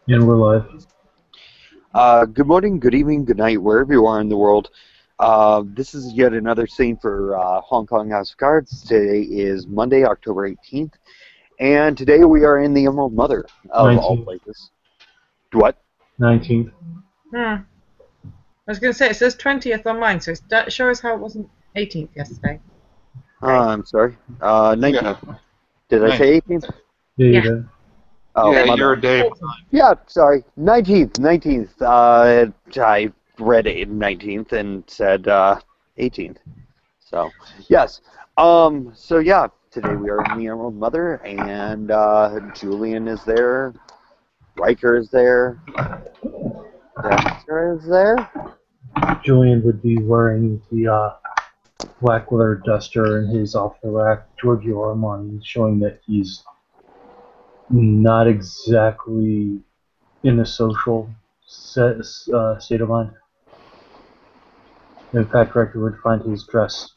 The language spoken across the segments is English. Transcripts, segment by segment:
And we're live. Good morning, good evening, good night, wherever you are in the world. This is yet another scene for Hong Kong House of Cards. Today is Monday, October 18th, and today we are in the Emerald Mother, of all 19th. places. What? 19th. Hmm. I was going to say, it says 20th on mine, so that shows how it wasn't 18th yesterday. I'm sorry. 19th. Yeah, Did I say nice. 18th? Yeah, you Yeah. did. Oh, Yeah, my you're a bad. day. Yeah, sorry. 19th, 19th. I read it 19th and said 18th. So, yes. So yeah, today we are in the Emerald Mother, and Julian is there, Riker is there, Dexter is there. Julian would be wearing the black leather duster and his off the rack Giorgio Armani, showing that he's not exactly in a social state of mind. In fact, Riker would find his dress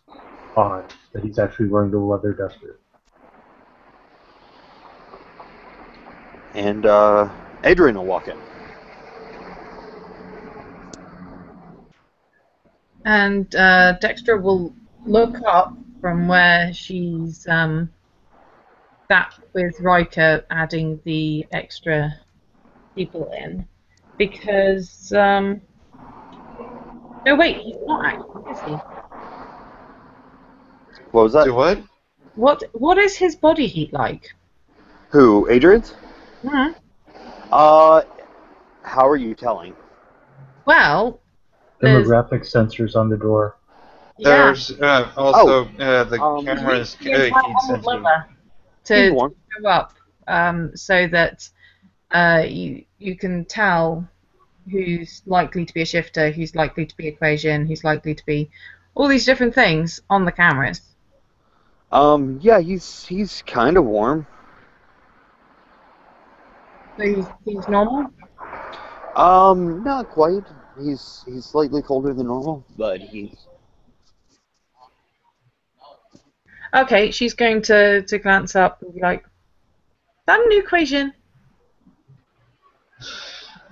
odd, that he's actually wearing the leather duster. And Adrian will walk in. And Dexter will look up from where she's sat with Riker adding the extra people in. Because, no wait, he's not actually, is he? What was Do that? what? What is his body heat like? Who? Adrian's? Hmm. How are you telling? Well, there's, Demographic sensors on the door. yeah, There's also the camera's the entire heat emerald sensor. leather He's to warm. go up, so that you can tell who's likely to be a shifter, who's likely to be equation, who's likely to be all these different things on the cameras. Yeah, he's kind of warm. So he's normal. Not quite. He's slightly colder than normal, but he's Okay, she's going to glance up and be like, "Is that a new equation?"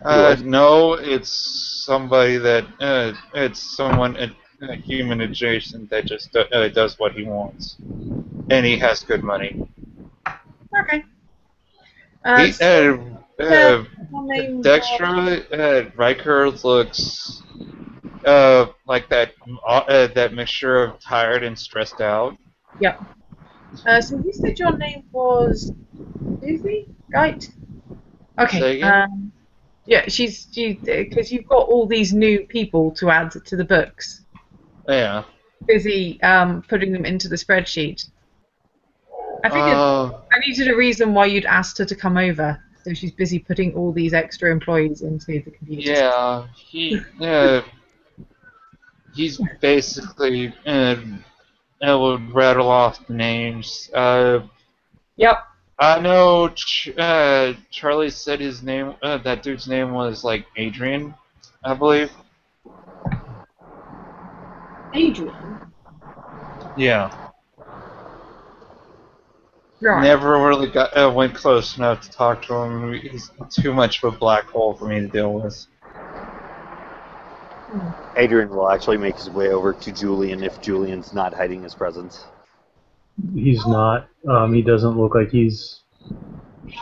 what? No, it's somebody that it's someone a human adjacent that just does what he wants, and he has good money. Okay. He So her name Dexter was, Riker looks like that mixture of tired and stressed out. yep. So you said your name was Susie, right? Okay. Say again? Yeah, she because you've got all these new people to add to the books. Yeah. Busy putting them into the spreadsheet. I figured Uh, I needed a reason why you'd asked her to come over. So she's busy putting all these extra employees into the computer system. yeah. He's basically I would rattle off the names. Yep. I know Charlie said his name. That dude's name was like Adrian, I believe. Adrian. Yeah. Right. Never really went close enough to talk to him. He's too much of a black hole for me to deal with. Adrian will actually make his way over to Julian if Julian's not hiding his presence. He's not. He doesn't look like he's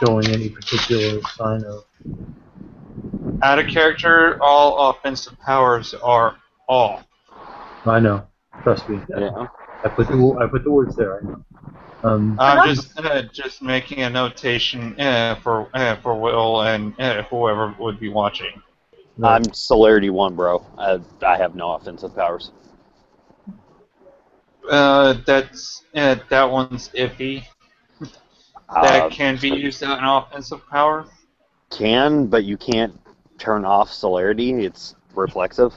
showing any particular sign of. Out of character, all offensive powers are off. I know. Trust me. Yeah. I put the words there. I know. I'm just making a notation for Will and whoever would be watching. I'm Celerity 1, bro. I have no offensive powers. That one's iffy. That can be used as an offensive power. Can, but you can't turn off Celerity. It's reflexive.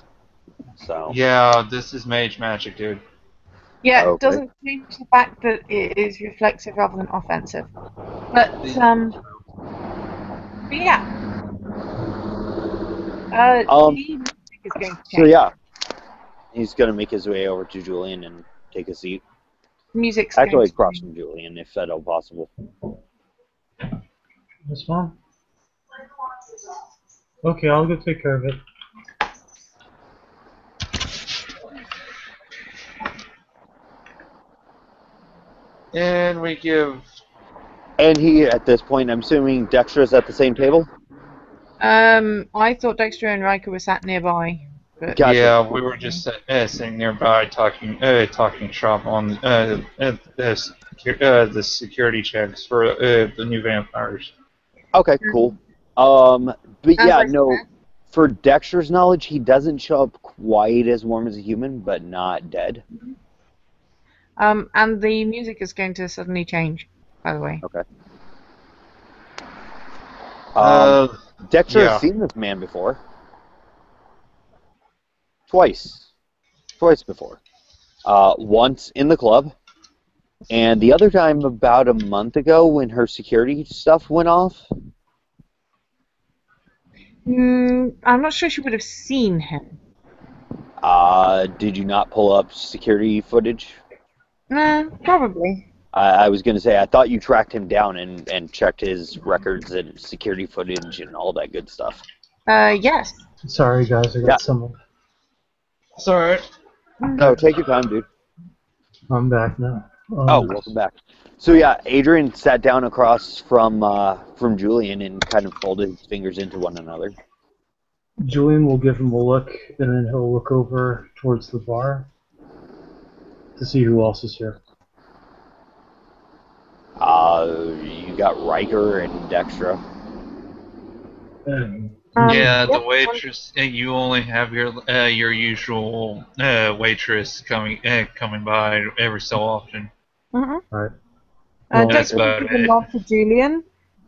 So Yeah, this is mage magic, dude. Yeah, it Okay. doesn't change the fact that it is reflexive rather than offensive. But yeah. The music is going to So change. yeah, he's gonna make his way over to Julian and take a seat. Music's Actually, going to across change. from Julian, if at all possible. This one. Okay, I'll go take care of it. And we give. And he, at this point, I'm assuming Dexter's at the same table? I thought Dexter and Riker were sat nearby, but Gotcha. Yeah, we were just sitting nearby talking shop on the security checks for the new vampires. Okay, cool. But as yeah, I no, said, for Dexter's knowledge, he doesn't show up quite as warm as a human, but not dead. and the music is going to suddenly change, by the way. Okay. Uh, Dexter has yeah. seen this man before. Twice. Twice before. Once in the club, and the other time about a month ago when her security stuff went off. I'm not sure she would have seen him. Did you not pull up security footage? Probably. I was going to say, I thought you tracked him down and checked his records and security footage and all that good stuff. Yes. Sorry, guys, I got Yeah. someone. It's alright. No, take your time, dude. I'm back now. Oh, welcome back. So yeah, Adrian sat down across from Julian and kind of folded his fingers into one another. Julian will give him a look, and then he'll look over towards the bar to see who else is here. You got Riker and Dextra. And Yeah, the Yep. waitress. You only have your usual waitress coming by every so often. Mhm. Right. That's Dexter about will give a it. nod to Julian.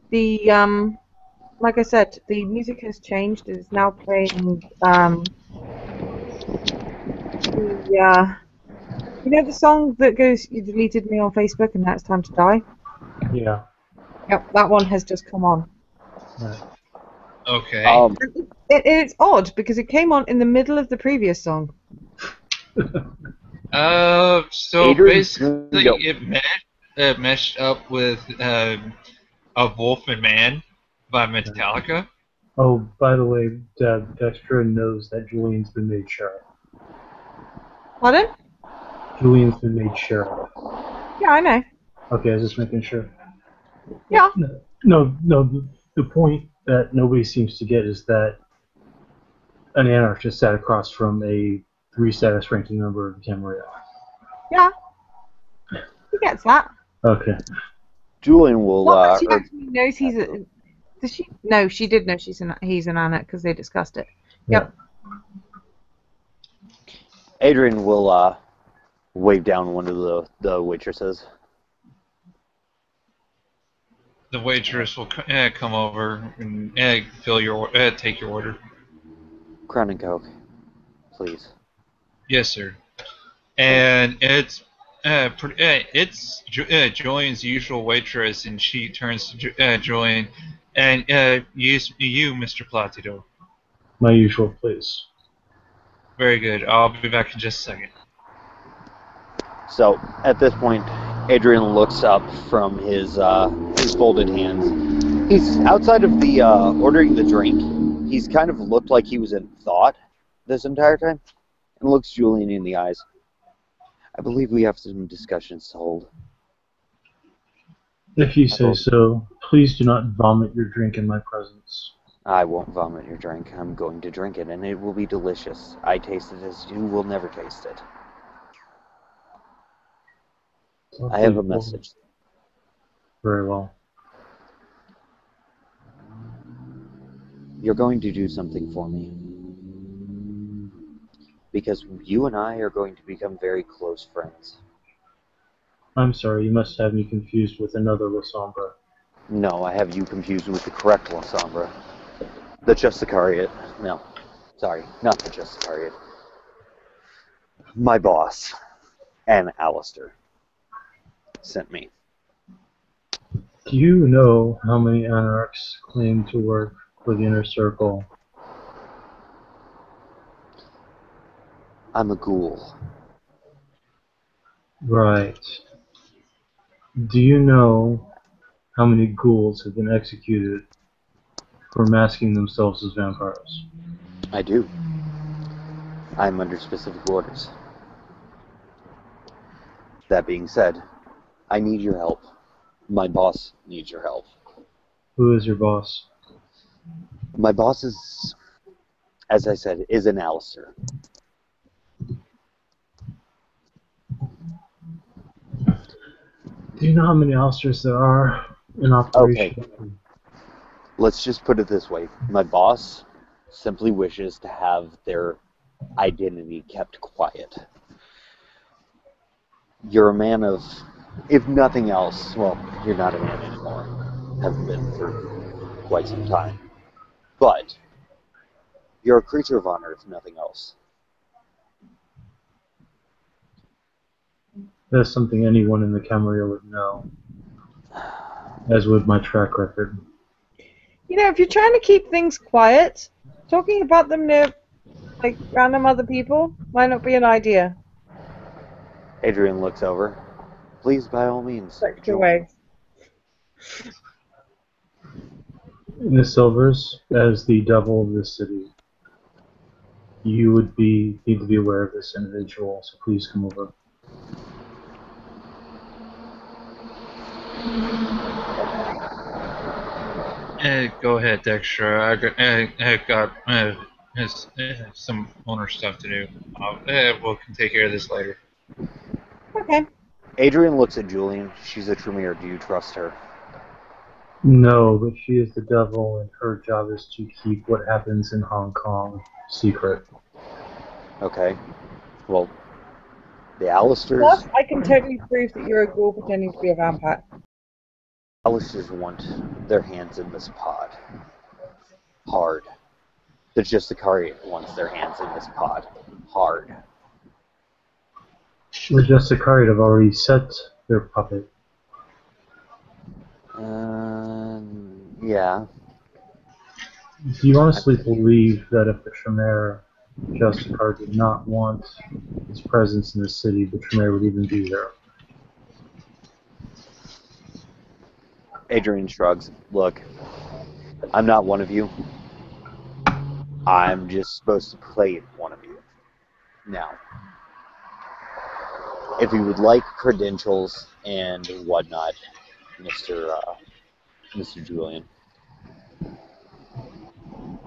The like I said, the music has changed. It's now playing you know the song that goes, "You deleted me on Facebook and now it's time to die." Yeah. Yep, that one has just come on. Right. Okay. It's odd because it came on in the middle of the previous song. So Adrian, basically, go. it meshed up with a Wolf and Man by Metallica. Oh, by the way, Dexter knows that Julian's been made sheriff. Pardon? Julian's been made sheriff. Yeah, I know. Okay, I was just making sure. Yeah. No. The point that nobody seems to get is that an anarchist sat across from a 3-status ranking member of Camarilla. Yeah. He gets that. Okay. Julian will. Not that she actually knows he's a. Does she? No, she did know he's an Anna because they discussed it. Yep. Adrian will wave down one of the waitresses. The waitress will come over and take your order. Crown and Coke, please. Yes, sir. And it's Julian's usual waitress, and she turns to Julian, and you, Mr. Placido. My usual place. Very good. I'll be back in just a second. So at this point, Adrian looks up from his folded hands. He's outside of the ordering the drink. He's kind of looked like he was in thought this entire time, and looks Julian in the eyes. I believe we have some discussions to hold. If you say so, please do not vomit your drink in my presence. I won't vomit your drink. I'm going to drink it, and it will be delicious. I taste it as you will never taste it. I have a message. Very well. You're going to do something for me. Because you and I are going to become very close friends. I'm sorry, you must have me confused with another Lasombra. No, I have you confused with the correct Lasombra. The Justicariat. No. Sorry, not the Justicariat. My boss, and Alistair, sent me. Do you know how many Anarchs claim to work for the Inner Circle? I'm a ghoul. Right. Do you know how many ghouls have been executed for masking themselves as vampires. I do. I'm under specific orders. That being said, I need your help. My boss needs your help. Who is your boss? My boss is, as I said, is an Alistair. Do you know how many Alistairs there are in operation? Okay. Let's just put it this way. My boss simply wishes to have their identity kept quiet. You're a man of, if nothing else, well, you're not a man anymore. Haven't been for quite some time. But you're a creature of honor, if nothing else. That's something anyone in the Camarilla would know, as would my track record. You know, if you're trying to keep things quiet, talking about them near, like, random other people might not be an idea. Adrian looks over. Please, by all means. Extra way. Miss Silvers, as the devil of this city, you would need to be aware of this individual, so please come over. Go ahead, Dexter. I got some owner stuff to do. We can take care of this later. Okay. Adrian looks at Julian. She's a Tremere. Do you trust her? No, but she is the devil, and her job is to keep what happens in Hong Kong secret. Okay. Well, the Alistairs... Plus, I can totally prove that you're a ghoul pretending to be a vampire. Alistairs want their hands in this pod. Hard. The Justicariat wants their hands in this pod. Hard. The Justicariat have already set their puppet. Yeah. Do you honestly believe that if the Tremere Justicar did not want its presence in the city, the Tremere would even be there? Adrian shrugs. Look, I'm not one of you. I'm just supposed to play one of you. Now, if you would like credentials and whatnot, Mr. Julian.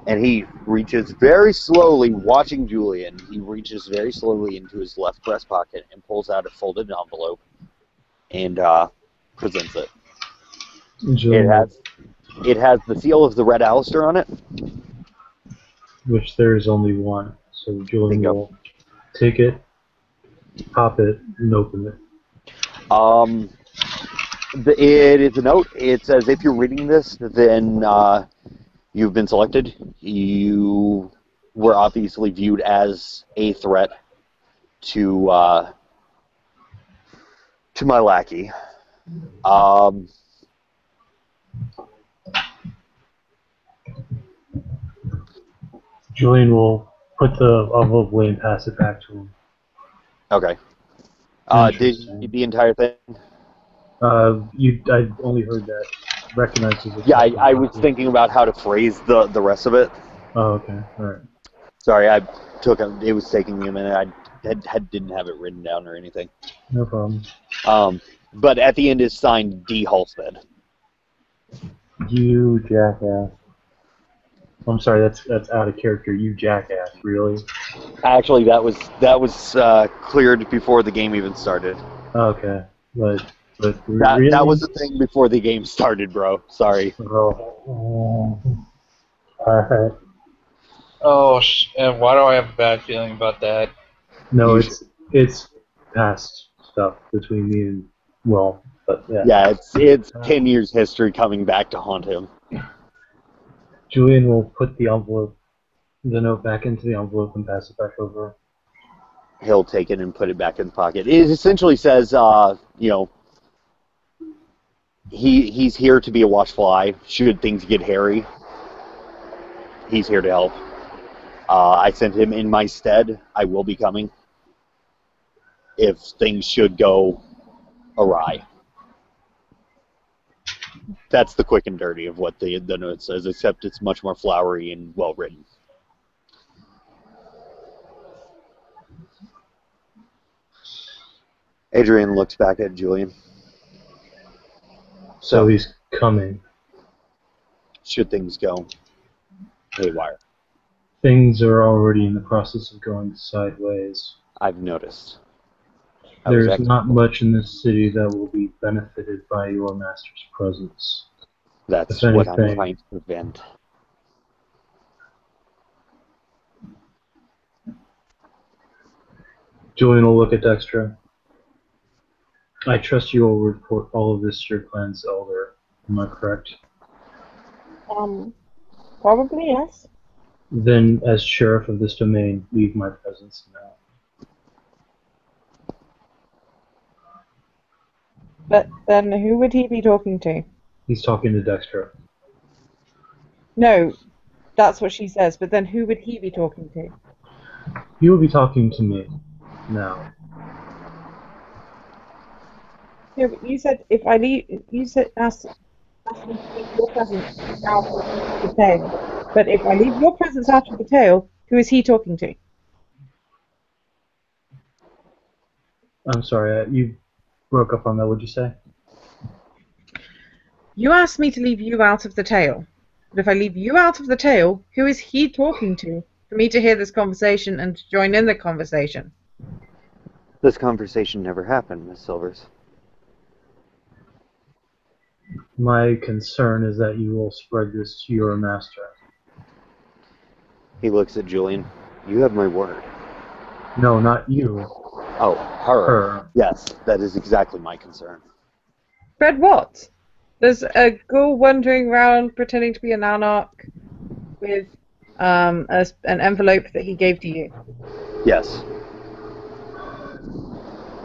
And he reaches very slowly, watching Julian, he reaches very slowly into his left breast pocket and pulls out a folded envelope and presents it. Julian, It has the seal of the Red Alistair on it. which there is only one. So Julian will take it, pop it, and open it. It is a note. It says, if you're reading this, then you've been selected. You were obviously viewed as a threat to my lackey. Julian will put the envelope away and pass it back to him. Okay. Did you read the entire thing? I only heard that. Recognizes it. Yeah, I was thinking about how to phrase the rest of it. Oh, okay. All right. Sorry, it was taking me a minute. I didn't have it written down or anything. No problem. But at the end is signed D. Halstead. You jackass. I'm sorry, that's out of character. You jackass, really? Actually, that was cleared before the game even started. Okay, but really? That was the thing before the game started, bro. Sorry. Oh. Alright. Oh, why do I have a bad feeling about that? No, it's past stuff between me and but yeah. Yeah, it's 10 years history coming back to haunt him. Julian will put the note back into the envelope and pass it back over. He'll take it and put it back in the pocket. It essentially says, he's here to be a watchfly. Should things get hairy, he's here to help. I sent him in my stead. I will be coming if things should go awry. That's the quick and dirty of what the note says, except it's much more flowery and well written. Adrian looks back at Julian. So he's coming. Should things go haywire? Things are already in the process of going sideways. I've noticed. There's not much in this city that will be benefited by your master's presence. That's If what I'm anything- trying to prevent. Julian will look at Dexter. I trust you will report all of this to your clan's elder. Am I correct? Probably yes. Then, as sheriff of this domain, leave my presence now. But then who would he be talking to? He's talking to Dexter. No, that's what she says. But then who would he be talking to? He will be talking to me now. Yeah, but you said if I leave, you said ask me to leave your presence out of the tail. But if I leave your presence out of the tail, who is he talking to? I'm sorry, you broke up on that. What'd you say? You asked me to leave you out of the tail. But if I leave you out of the tail, who is he talking to for me to hear this conversation and to join in the conversation? This conversation never happened, Miss Silvers. My concern is that you will spread this to your master. He looks at Julian. You have my word. No, not you. Oh, her. Her. Yes, that is exactly my concern. Fred, what? There's a ghoul wandering around pretending to be an anarch with an envelope that he gave to you. Yes.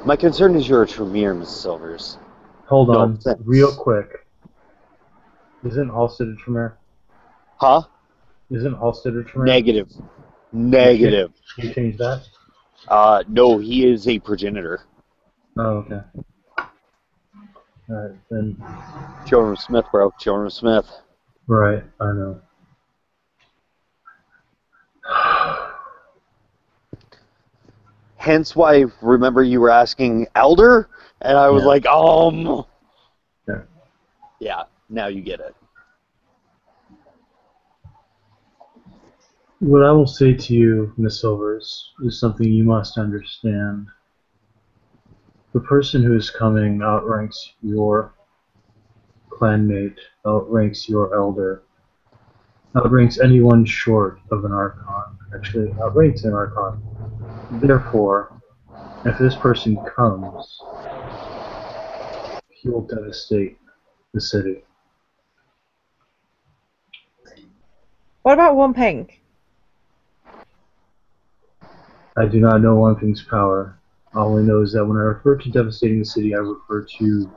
My concern is you're a Tremere, Miss Silvers. Hold No on, offense. real quick. Isn't Halstead a Tremere? Huh? Isn't Halstead a Tremere? Negative. Negative. You change that? No, he is a progenitor. Oh, okay. Alright, then. Children of Smith, bro. Children of Smith. Right, I know. Hence why, remember you were asking Elder? And I was Yeah. like, Yeah. Yeah, now you get it. What I will say to you, Miss Silvers, is something you must understand. The person who is coming outranks your clanmate, outranks your elder, outranks anyone short of an Archon. Actually, outranks an Archon. Therefore, if this person comes, he will devastate the city. What about One Pink? I do not know One Thing's power. All I know is that when I refer to devastating the city, I refer to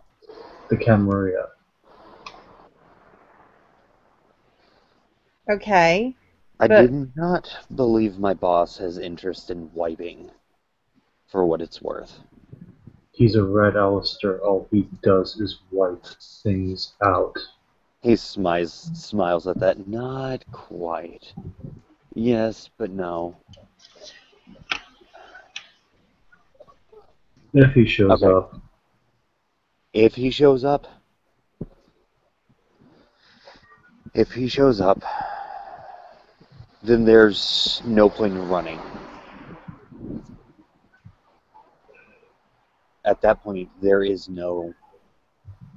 the Camarilla. Okay. I But- do not believe my boss has interest in wiping, for what it's worth. He's a red Alistair. All he does is wipe things out. He smiles at that. Not quite. Yes, but no. If he shows Okay. up. If he shows up, then there's no point in running. At that point, there is no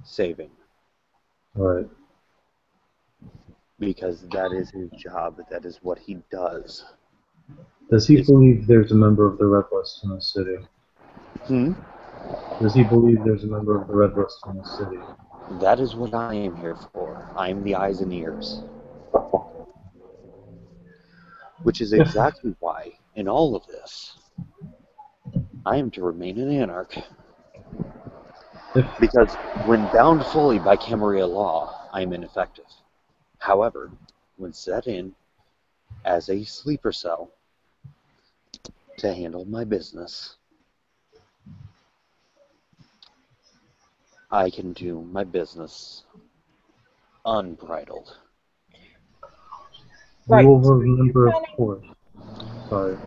saving, Right. because that is his job. That is what he does. Does he believe there's a member of the Red List in the city? Does he believe there's a member of the Red List in the city? That is what I am here for. I am the eyes and ears. Which is exactly why, in all of this, I am to remain an anarch. If Because when bound fully by Camarilla law, I am ineffective. However, when set in as a sleeper cell to handle my business, I can do my business unbridled. Right. You will remember, of course. Sorry.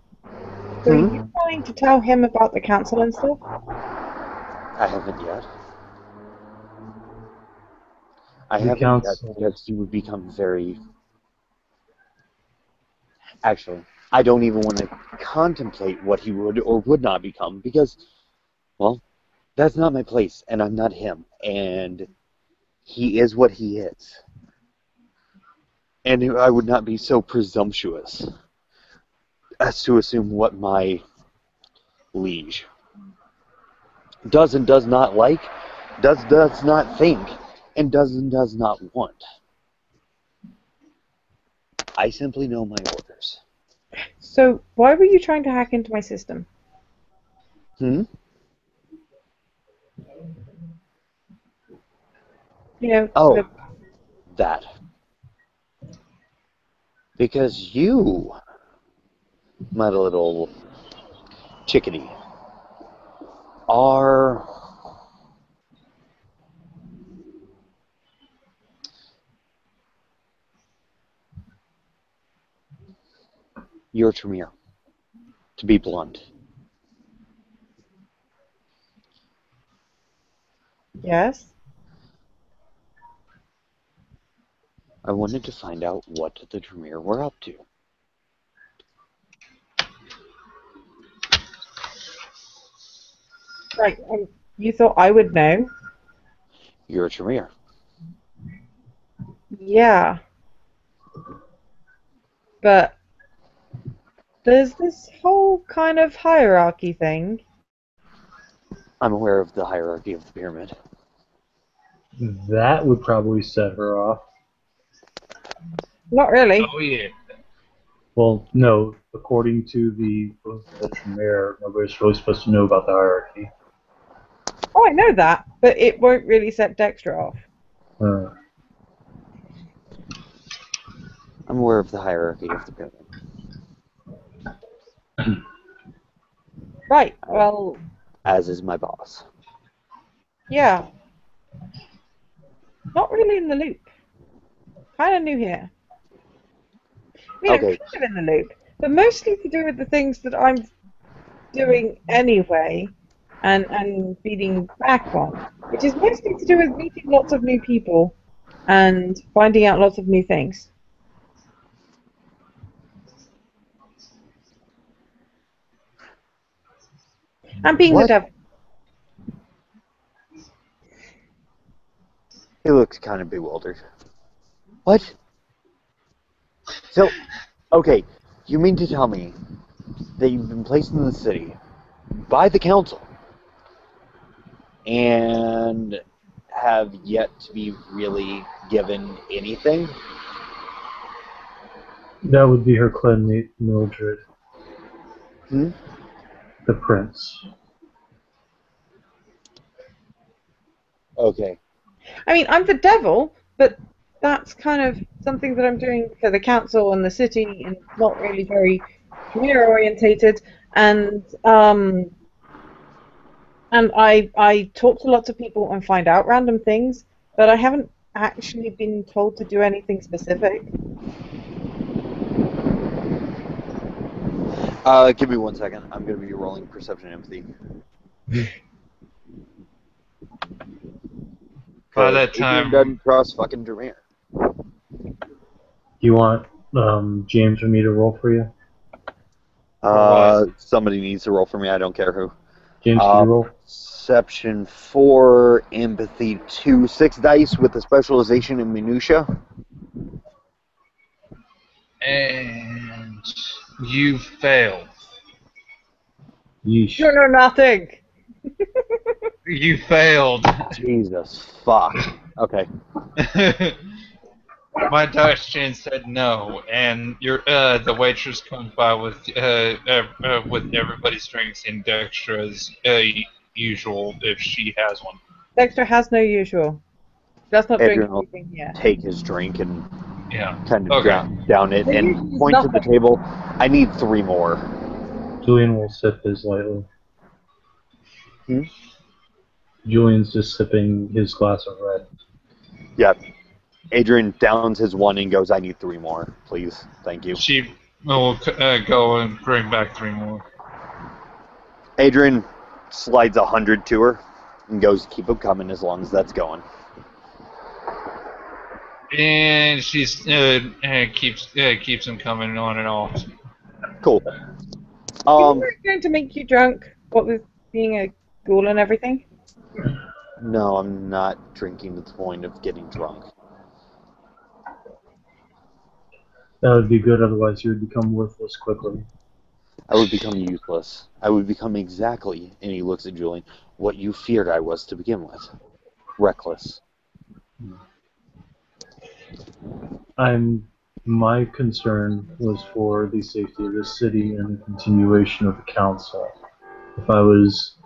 So are you planning to tell him about the council and stuff? I haven't yet. I The haven't council. yet because he would become very... Actually, I don't even want to contemplate what he would or would not become because, well, that's not my place, and I'm not him, and he is what he is. And I would not be so presumptuous as to assume what my liege does and does not like, does not think, and does not want. I simply know my orders. So why were you trying to hack into my system? You know, Oh, that. Because you, my little chickadee, are you're Tremere, to be blunt. yes. I wanted to find out what the Tremere were up to. Right. You thought I would know? You're a Tremere. Yeah. But there's this whole kind of hierarchy thing. I'm aware of the hierarchy of the pyramid. That would probably set her off. Not really. Oh yeah. Well, no. According to the Tremere, nobody's really supposed to know about the hierarchy. Oh, I know that, but it won't really set Dexter off. I'm aware of the hierarchy of the pyramid. Right. Well, As is my boss. yeah. Not really in the loop. Kind of new here. I mean, Okay. I'm kind of in the loop, but mostly to do with the things that I'm doing anyway and feeding back on, which is mostly to do with meeting lots of new people and finding out lots of new things. And being the What? devil. He looks kind of bewildered. What? So, okay, you mean to tell me that you've been placed in the city by the council and have yet to be really given anything? That would be her clan Mildred. The prince. Okay. I mean, I'm the devil, but that's kind of something that I'm doing for the council and the city, and not really very career orientated. And I talk to lots of people and find out random things, but I haven't actually been told to do anything specific. Give me 1 second. I'm going to be rolling perception empathy. By that Adrian time, doesn't cross fucking Tremere. You want James or me to roll for you? Somebody needs to roll for me. I don't care who. James, can you roll? Perception 4, empathy 2, 6 dice with a specialization in minutia. and you failed. Yeesh. You know nothing. You failed. Jesus fuck. Okay. My dice chain said no, and the waitress comes by with everybody's drinks and Dextra's usual if she has one. Dexter has no usual. Does not drink Adrian will anything here. take his drink and Yeah. kind of Okay. down it Maybe and he's point to the nothing. table. I need 3 more. Julian will sip his lightly. Hmm? Julian's just sipping his glass of red. Yep. Adrian downs his one and goes, I need 3 more, please. Thank you. She will go and bring back 3 more. Adrian slides 100 to her and goes, keep them coming as long as that's going. And she's keeps them coming on and off. Cool. People are going to make you drunk, what with being a ghoul and everything? No, I'm not drinking to the point of getting drunk. That would be good, otherwise you would become worthless quickly. I would become useless. I would become exactly, and he looks at Julian, what you feared I was to begin with. Reckless. My concern was for the safety of the city and the continuation of the council. If I was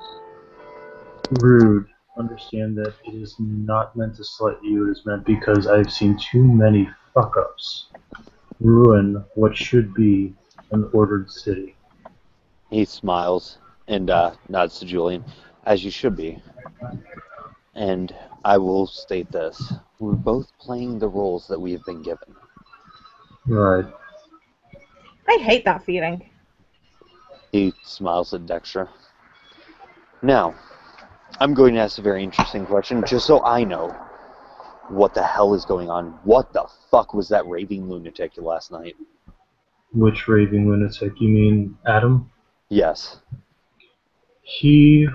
rude, understand that it is not meant to slight you, it is meant because I've seen too many fuck-ups ruin what should be an ordered city. He smiles and nods to Julian, as you should be. And I will state this. We're both playing the roles that we have been given. Right. I hate that feeling. He smiles at Dexter. Now, I'm going to ask a very interesting question, just so I know what the hell is going on. What the fuck was that raving lunatic last night? Which raving lunatic? You mean Adam? Yes. He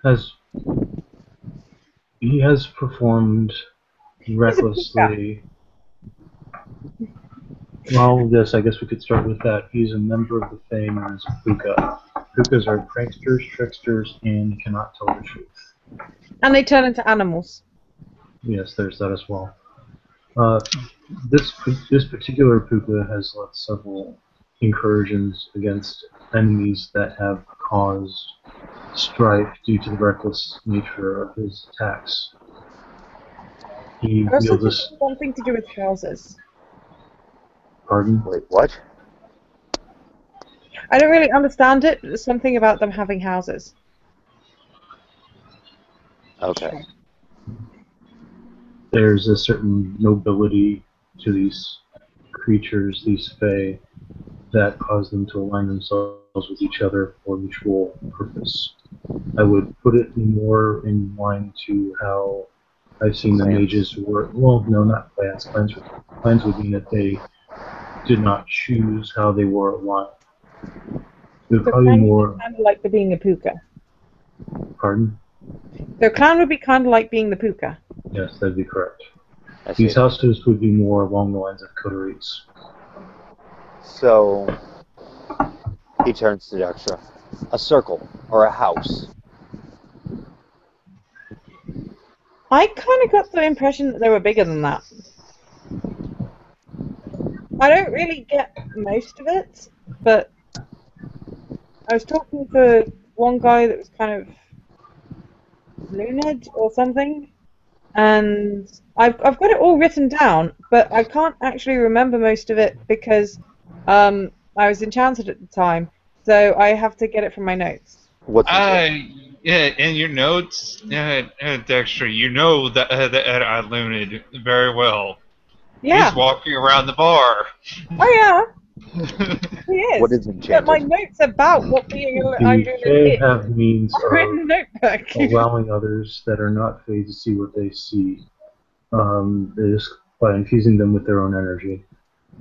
has performed recklessly. Well, yes, I guess we could start with that. He's a member of the Fae known as a Puka. Pukas are pranksters, tricksters, and cannot tell the truth. And they turn into animals. Yes, there's that as well. This particular Puka has led several incursions against enemies that have caused strife due to the reckless nature of his attacks. He I also think wields it's something to do with houses. Pardon? Wait, what? I don't really understand it, but there's something about them having houses. Okay. There's a certain nobility to these creatures, these Fae, that cause them to align themselves with each other for mutual purpose. I would put it more in line to how I've seen the Clans. mages work. Well, no, not clans. Clans would mean that they did not choose how they were aligned. It would So probably clan be would more. be kind of like the being a puka. Pardon? So clan would be kind of like being the puka. Yes, that'd be correct. I see. These houses would be more along the lines of coteries. So, he turns to Dexter. A circle, or a house. I kind of got the impression that they were bigger than that. I don't really get most of it, but I was talking to one guy that was kind of Lunid or something, and I've got it all written down, but I can't actually remember most of it because I was enchanted at the time, so I have to get it from my notes. What's his Yeah, in your notes, Dexter, you know that I learned very well. Yeah. He's walking around the bar. Oh yeah. He is. What is But enchanted? my notes about what being The I'm doing Fae is have means are in of the notebook. allowing others that are not Fae to see what they see. Is by infusing them with their own energy.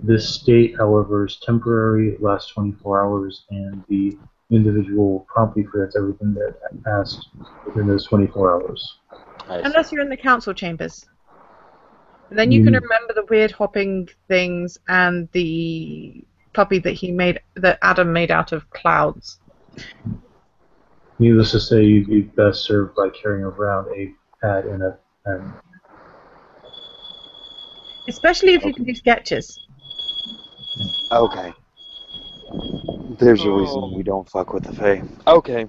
This state, however, is temporary. It lasts 24 hours, and the individual promptly forgets everything that passed within those 24 hours. I see. Unless you're in the council chambers. And then you can remember the weird hopping things and the puppy that Adam made out of clouds. Needless to say, you'd be best served by carrying around a pad and a pen. Especially if you can do sketches. Okay. There's a reason we don't fuck with the Fae. Okay.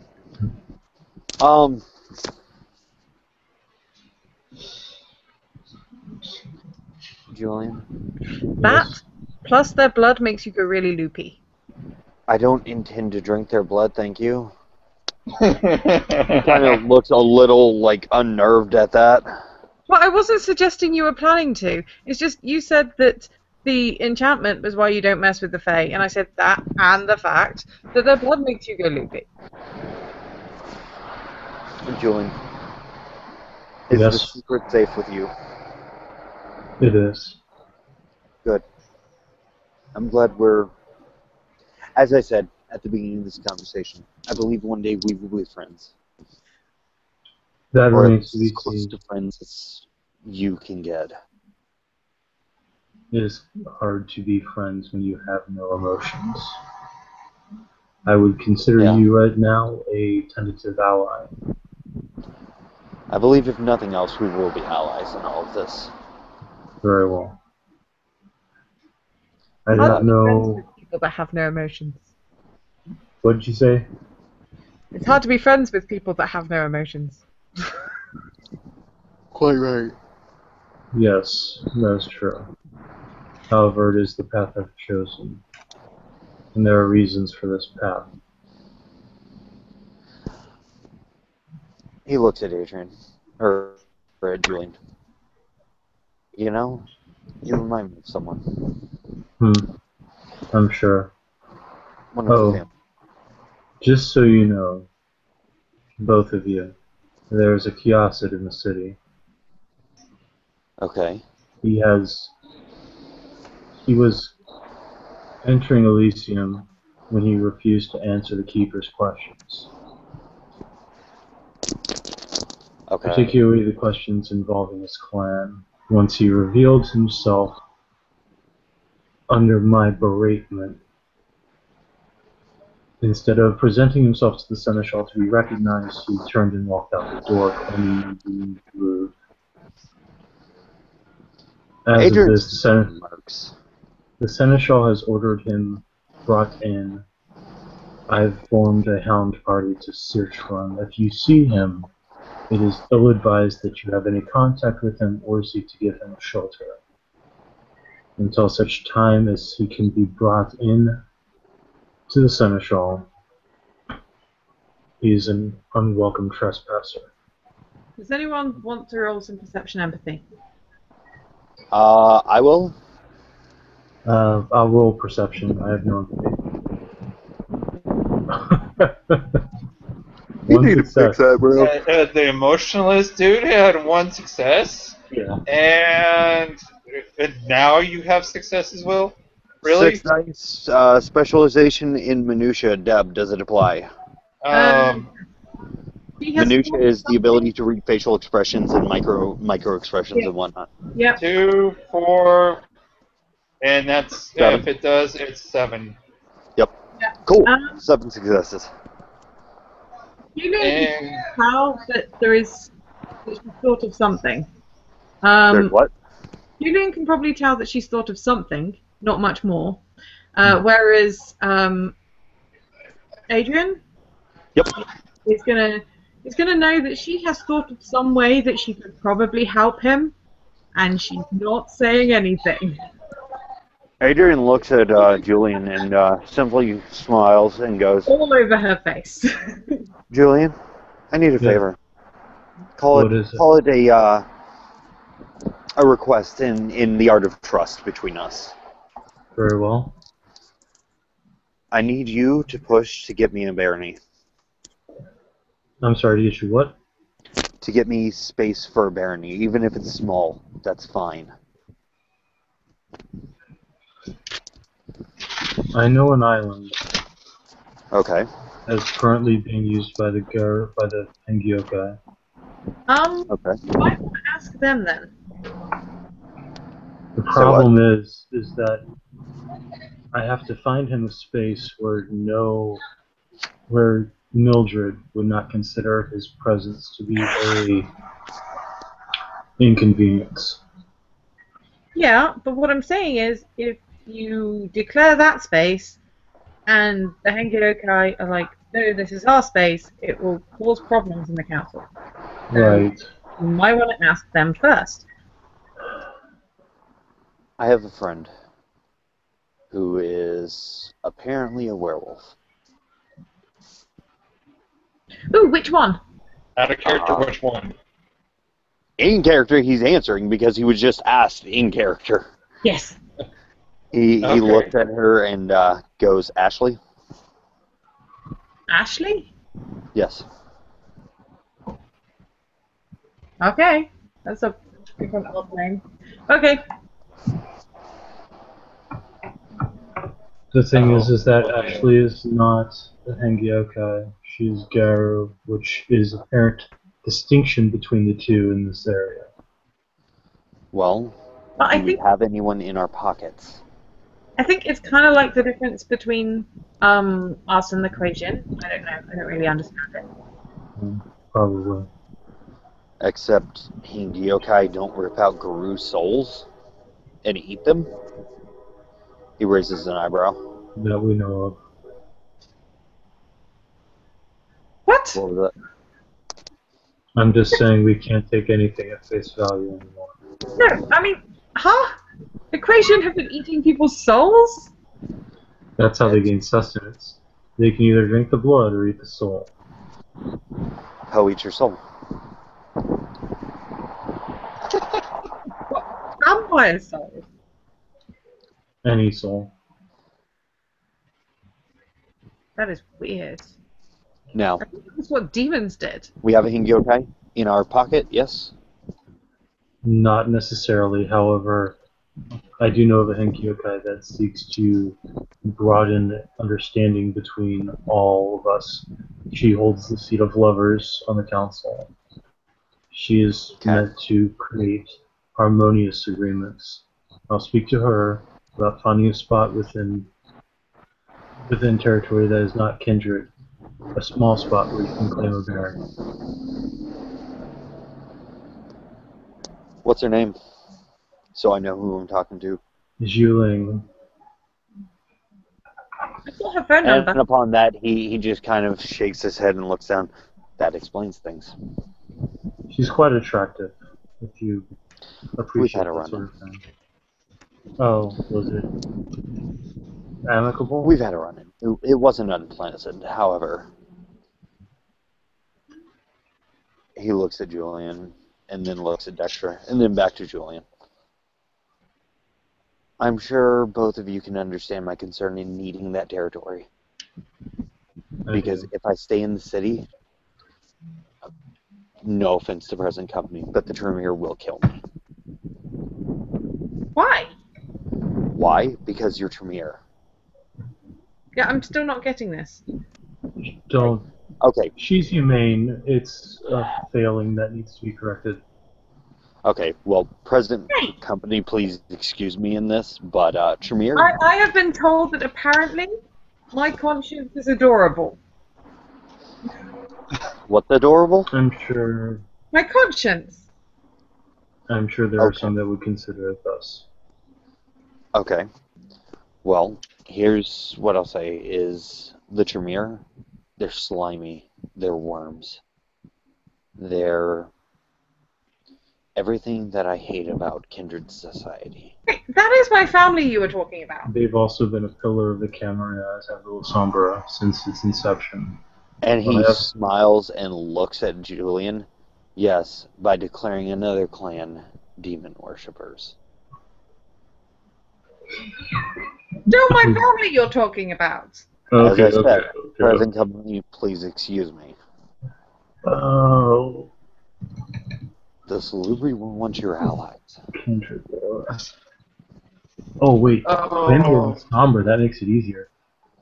Julian, That, plus their blood makes you go really loopy. I don't intend to drink their blood, thank you. Kind of looks a little, like, unnerved at that. Well, I wasn't suggesting you were planning to. It's just you said that the enchantment was why you don't mess with the Fae, and I said that and the fact that their blood makes you go loopy. Julian, is the Yes. secret safe with you? It is. Good. I'm glad we're, as I said at the beginning of this conversation, I believe one day we will be friends. That Or at remains least to be as close seen. to friends as you can get. It is hard to be friends when you have no emotions. I would consider Yeah. you right now a tentative ally. I believe if nothing else, we will be allies in all of this. Very well. I How don't to be friends know. with people that have no emotions. What did you say? It's hard to be friends with people that have no emotions. Quite right. Yes, that's true. However, it is the path I've chosen. And there are reasons for this path. He looks at Adrian, or at Julian. You know, you remind me of someone. I'm sure. One of the family. Just so you know, both of you, there's a Kiasid in the city. Okay. He was entering Elysium when he refused to answer the Keeper's questions. Okay. Particularly the questions involving his clan. Once he revealed himself under my beratement, instead of presenting himself to the Seneschal to be recognized, he turned and walked out the door, claiming me being rude. As of this, the Seneschal has ordered him brought in. I've formed a hound party to search for him. If you see him, it is ill-advised that you have any contact with him or seek to give him shelter, until such time as he can be brought in to the Seneschal. He is an unwelcome trespasser. Does anyone want to roll some perception empathy? I will. I'll roll perception. I have no empathy. One success. that, bro. The emotionalist dude had one success, Yeah. and now you have success as well? Really? 6 dice, specialization in minutia. Deb, does it apply? Minutia is the ability to read facial expressions and micro expressions and whatnot. Yep. 2, 4, and that's 7. if it does, it's 7. Yep. Yeah. Cool. 7 successes. You know, And how that she's thought of something. There's what? Julian can probably tell that she's thought of something, not much more. Whereas Adrian, Yep. is gonna know that she has thought of some way that she could probably help him, and she's not saying anything. Adrian looks at Julian and simply smiles and goes, All over her face. Julian, I need a favor. Call What is it? Call it a request in the art of trust between us. Very well. I need you to push to get me a barony. I'm sorry, to get you what? To get me space for a barony, even if it's small, that's fine. I know an island Okay. that's currently being used by the Hengyokai. Okay. You might want to ask them then. The problem is that I have to find him a space where Mildred would not consider his presence to be a inconvenience. Yeah, but what I'm saying is, if you declare that space, and the Hengyokai are like, no, this is our space, it will cause problems in the council. Right. You might want to ask them first. I have a friend who is apparently a werewolf. Ooh, which one? out of character, which one? In character, he's answering because he was just asked in character. Yes. He Okay. looks at her and goes, Ashley? Ashley? Yes. Okay. That's a different odd name. Okay. The thing is that Ashley is not the Hengyokai. She's Garu, which is apparent distinction between the two in this area. Well, But do we have anyone in our pockets? I think it's kind of like the difference between us and the Quasian. I don't know. I don't really understand it. Probably. Except Hingyokai don't rip out Garu's souls and eat them? He raises an eyebrow. That we know of. What? What was that? I'm just saying we can't take anything at face value anymore. No, I mean, huh? The Quasian have been eating people's souls? That's how they gain sustenance. They can either drink the blood or eat the soul. How eat your soul? Vampire souls. Any soul. That is weird. Now, I think that's what demons did. we have a Hingyokai in our pocket, yes? Not necessarily, however, I do know of a Henkyokai that seeks to broaden understanding between all of us. She holds the seat of lovers on the council. She is Okay. meant to create harmonious agreements. I'll speak to her about finding a spot within territory that is not kindred, a small spot where you can claim a baron. What's her name? So I know who I'm talking to. Zhuling. I've got her phone number. And upon that, he just kind of shakes his head and looks down. That explains things. She's quite attractive, if you appreciate had a that sort of thing. Oh, was it amicable? We've had a run-in. It wasn't unpleasant, however. He looks at Julian, and then looks at Dexter, and then back to Julian. I'm sure both of you can understand my concern in needing that territory. Because if I stay in the city, no offense to present company, but the Tremere will kill me. Why? Why? Because you're Tremere. Yeah, I'm still not getting this. Don't. Okay, She's humane. It's a failing that needs to be corrected. okay, well, President Company, please excuse me in this, but Tremere, I have been told that apparently my conscience is adorable. what's adorable? I'm sure My conscience. there are Okay. some that would consider it thus. Okay, well, here's what I'll say is the Tremere, they're slimy, they're worms, they're everything that I hate about kindred society. Wait, that is my family you were talking about. They've also been a pillar of the Camarilla as Avila Sombra since its inception. And he Well, that's- smiles and looks at Julian. Yes, by declaring another clan demon worshippers. Still my family you're talking about. As I said, okay. Present Company, please excuse me. Oh, The Salubri will want your allies. kindred. Oh wait, Clanville and Sombra. That makes it easier.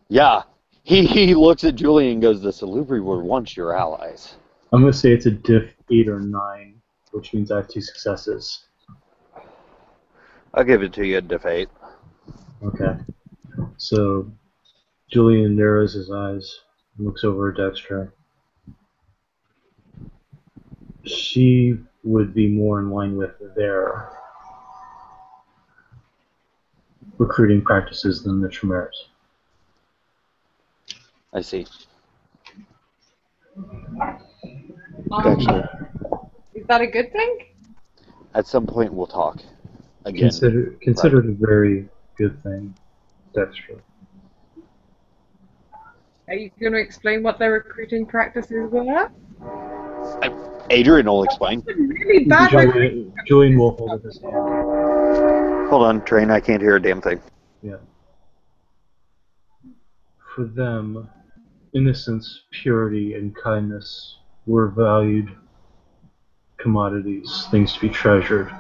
Yeah, he looks at Julian and goes, the Salubri will want your allies. I'm gonna say it's a diff 8 or 9, which means I have 2 successes. I'll give it to you at defeat. Okay. So Julian narrows his eyes and looks over at Dexter. She would be more in line with their recruiting practices than the Tremeres. I see. Dexter. Is that a good thing? At some point we'll talk. Again. Consider it a very good thing, Dexter. Are you going to explain what their recruiting practices were? Adrian will explain. Really bad. Julian will hold up his hand. Hold on, Train. I can't hear a damn thing. Yeah. For them, innocence, purity, and kindness were valued commodities, things to be treasured.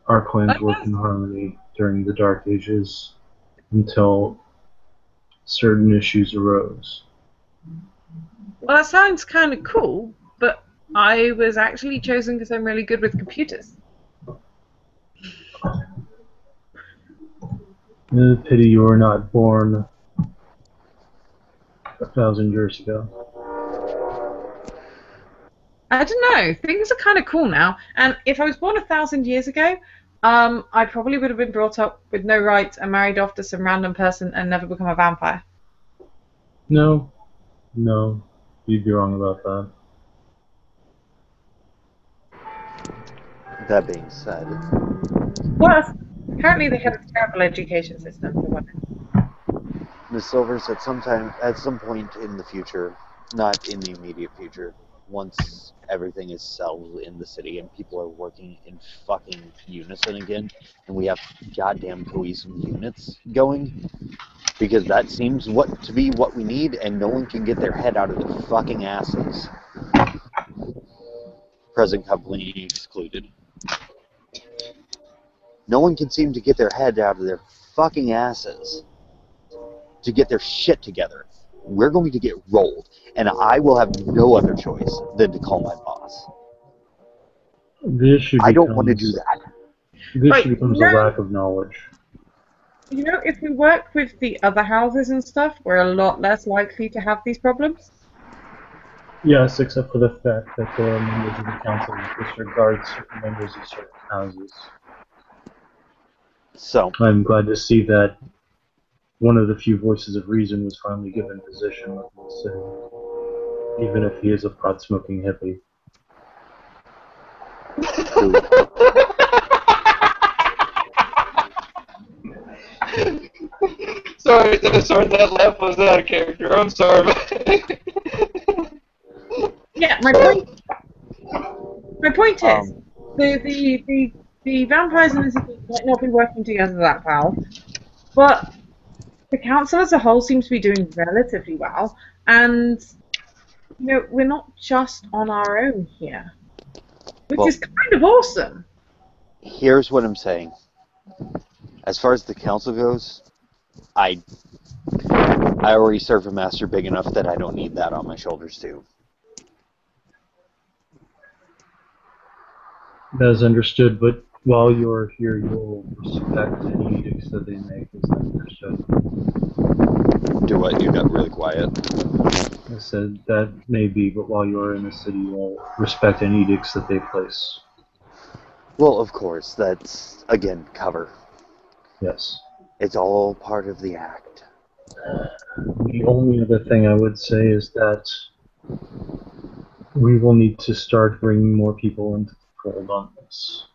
Our clans worked in harmony during the Dark Ages until certain issues arose. Well, that sounds kind of cool, but I was actually chosen because I'm really good with computers. The pity you were not born 1,000 years ago. I don't know. Things are kind of cool now. And if I was born 1,000 years ago, I probably would have been brought up with no rights and married off to some random person and never become a vampire. No, you'd be wrong about that. That being said, Plus, apparently they have a terrible education system for women. Miss Silvers, at some point in the future, not in the immediate future, once everything is settled in the city and people are working in fucking unison again, and we have goddamn cohesive units going, because that seems to be what we need, and no one can get their head out of their fucking asses. Present company excluded. No one can seem to get their head out of their fucking asses to get their shit together. We're going to get rolled, and I will have no other choice than to call my boss. I don't want to do that. The issue becomes a lack of knowledge. You know, if we work with the other houses and stuff, we're a lot less likely to have these problems. Yes, except for the fact that there are members of the council that disregard certain members of certain houses. So, I'm glad to see that one of the few voices of reason was finally given position within the city, even if he is a pot-smoking hippie. Sorry, that laugh was out of character. I'm sorry. Yeah, my point is, the vampires in the city might not be working together that well, but the council as a whole seems to be doing relatively well, and you know, we're not just on our own here, which is kind of awesome. Here's what I'm saying. As far as the council goes, I already serve a master big enough that I don't need that on my shoulders too. That is understood, but while you're here, you'll respect any edicts that they make. Is that understood? Do what? You got really quiet. I said that may be, but while you're in the city, you'll respect any edicts that they place. Well, of course, that's, again, cover. Yes. It's all part of the act. The only other thing I would say is that we will need to start bringing more people into the fold on this.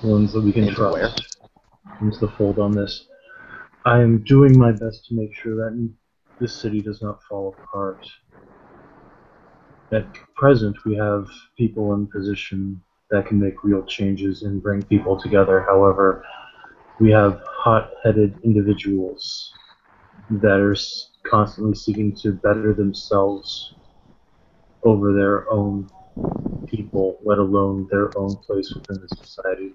Ones that we can trust into the fold on this. I am doing my best to make sure that this city does not fall apart. At present, we have people in position that can make real changes and bring people together. However, we have hot-headed individuals that are constantly seeking to better themselves over their own people, let alone their own place within the society.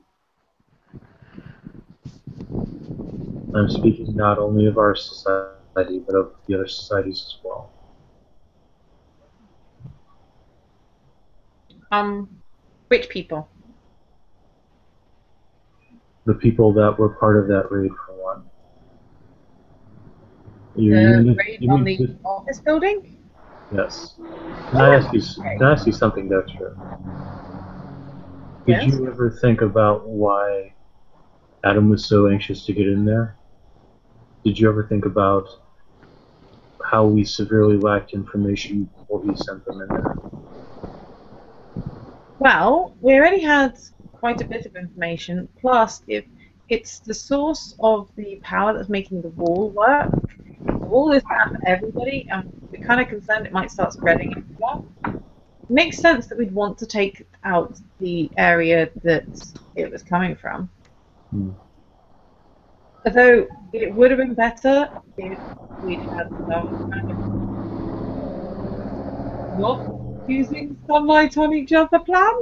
I'm speaking not only of our society, but of the other societies as well. Which people? The people that were part of that raid, for one. The raid on the office building? Yes. Can I ask you something, Dexter? Did you ever think about why Adam was so anxious to get in there? Did you ever think about how we severely lacked information before he sent them in there? Well, we already had quite a bit of information, plus if it's the source of the power that's making the wall work. The wall is bad for everybody, and the kind of concerned it might start spreading and stuff. It makes sense that we'd want to take out the area that it was coming from. Hmm. Although it would have been better if we'd had some kind of not using sunlight on each other plan.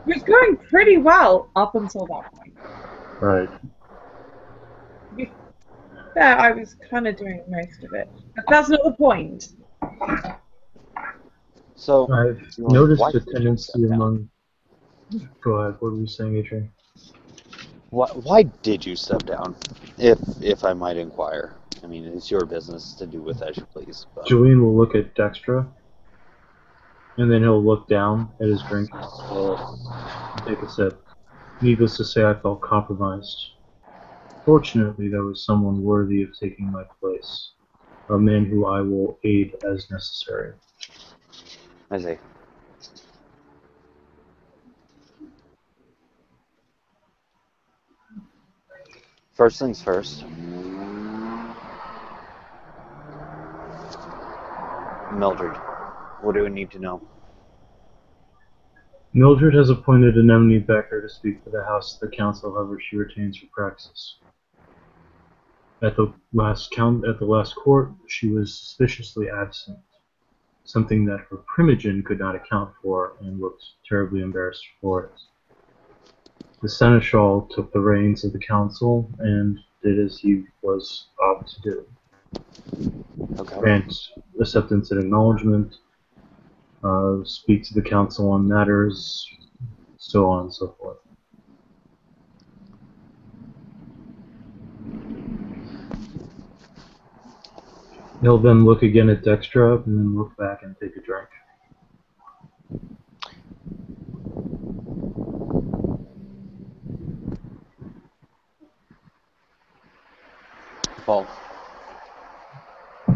It was going pretty well up until that point. Right. Yeah, I was kind of doing most of it. But that's not the point. So, I've Julian, noticed why a did you tendency step down? among. Go ahead. What were you saying, Adrian? Why did you step down, if I might inquire? I mean, it's your business to do with as you please. But Julian will look at Dextra, and then he'll look down at his drink, and take a sip. Needless to say, I felt compromised. Fortunately, there was someone worthy of taking my place, a man who I will aid as necessary. I see. First things first. Mildred, what do we need to know? Mildred has appointed Anemone Becker to speak for the House of the Council, however she retains her praxis. At the last court, she was suspiciously absent, something that her primogen could not account for, and looked terribly embarrassed for it. The seneschal took the reins of the council and did as he was ought to do: Okay. grant acceptance and acknowledgement, speak to the council on matters, so on and so forth. He'll then look again at Dextra and then look back and take a drink. Well,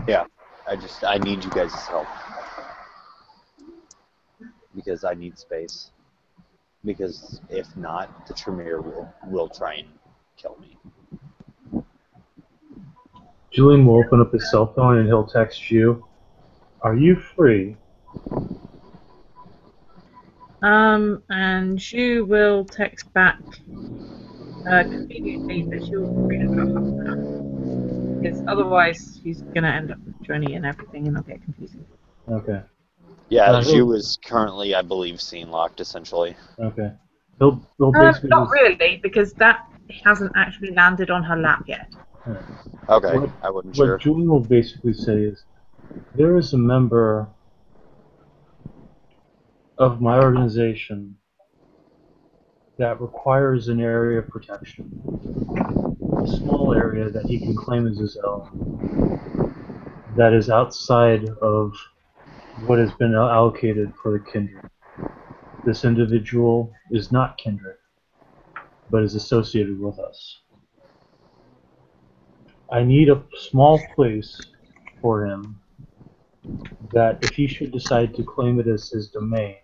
yeah. I need you guys' help. Because I need space. Because if not, the Tremere will try and kill me. Julian will open up his cell phone and he'll text you, "Are you free?" And Shu will text back conveniently that she'll be free in about half an hour. Because otherwise she's going to end up with Johnny and everything and it'll get confusing. Okay. Yeah, he'll- she was currently, I believe, scene locked, essentially. Okay. He'll basically Not just, really, because that hasn't actually landed on her lap yet. Okay, What- I wasn't what sure. Julian will basically say is, there is a member of my organization that requires an area of protection. A small area that he can claim as his own, that is outside of what has been allocated for the kindred. This individual is not kindred, but is associated with us. I need a small place for him that if he should decide to claim it as his domain,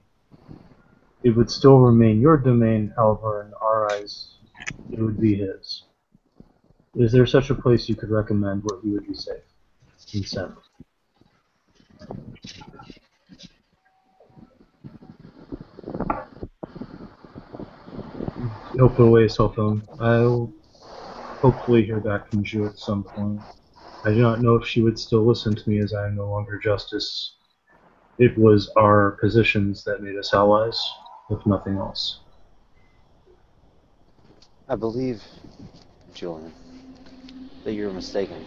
it would still remain your domain, however, in our eyes, it would be his. Is there such a place you could recommend where he would be safe and sent? He'll put away his cell phone. I'll hopefully hear back from Ju at some point. I do not know if she would still listen to me, as I am no longer justice. It was our positions that made us allies, if nothing else. I believe, Julian, that you're mistaken.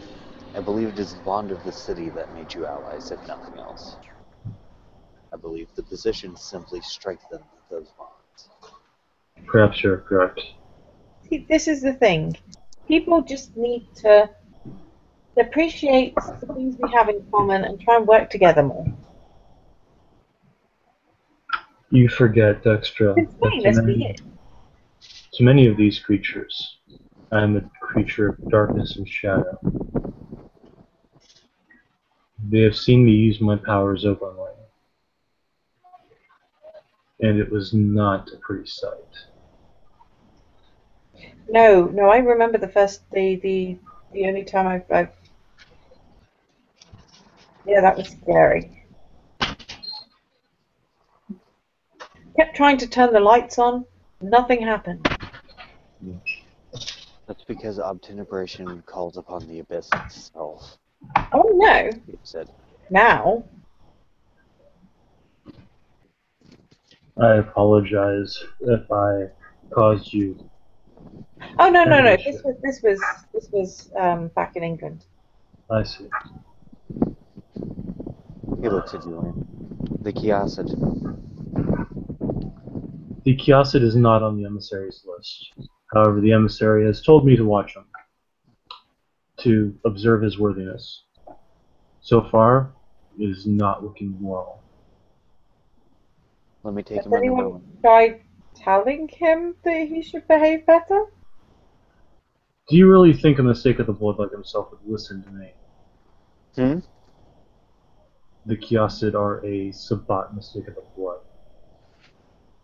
I believe it is the bond of the city that made you allies, if nothing else. I believe the positions simply strengthen those bonds. Perhaps you're correct. See, this is the thing. People just need to appreciate the things we have in common and try and work together more. You forget, Dextra, It's fine, let's be it. to many of these creatures, I am a creature of darkness and shadow. They have seen me use my powers openly, and it was not a pretty sight. No, I remember the only time I've Yeah, that was scary. Kept trying to turn the lights on. Nothing happened. That's because obtenebration calls upon the abyss itself. Oh no. He said. Now. I apologize if I caused you. Oh no. any This issue. was back in England. I see. He looks at Julian. The Kiasid. The Kiasid is not on the emissary's list. However, the emissary has told me to watch him, to observe his worthiness. So far, it is not looking well. Let me take Has him under my anyone wing. tried telling him that he should behave better? Do you really think a mistake of the blood like himself would listen to me? Hmm? The Kiasid are a Sabbat mistake of the blood.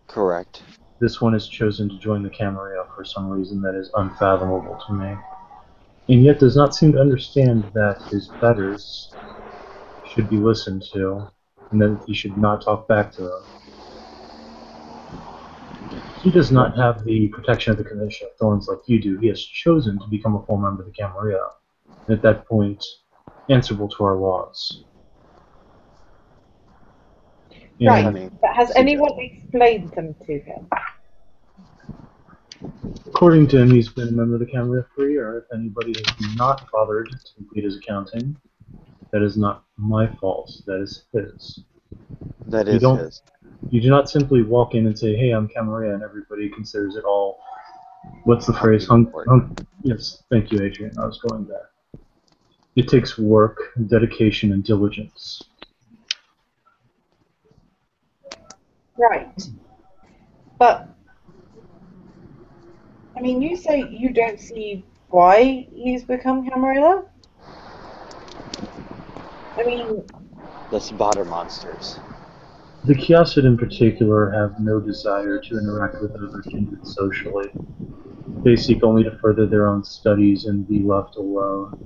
Correct. This one has chosen to join the Camarilla for some reason that is unfathomable to me, and yet does not seem to understand that his betters should be listened to, and that he should not talk back to them. He does not have the protection of the Commission of Thorns like you do. He has chosen to become a full member of the Camarilla, and at that point, answerable to our laws. Right. Honey, But has suggest- anyone explained them to him? According to him, he's been a member of the Camarilla for a year. If anybody has not bothered to complete his accounting, that is not my fault. That is his. That You is don't- his. You do not simply walk in and say, "Hey, I'm Camarilla," and everybody considers it all. What's the phrase? Yes, thank you, Adrian. I was going there. It takes work, dedication, and diligence. Right. But, I mean, you say you don't see why he's become Camarilla? I mean, The Sabbat are monsters. The Kiasid in particular have no desire to interact with other kindred socially. They seek only to further their own studies and be left alone.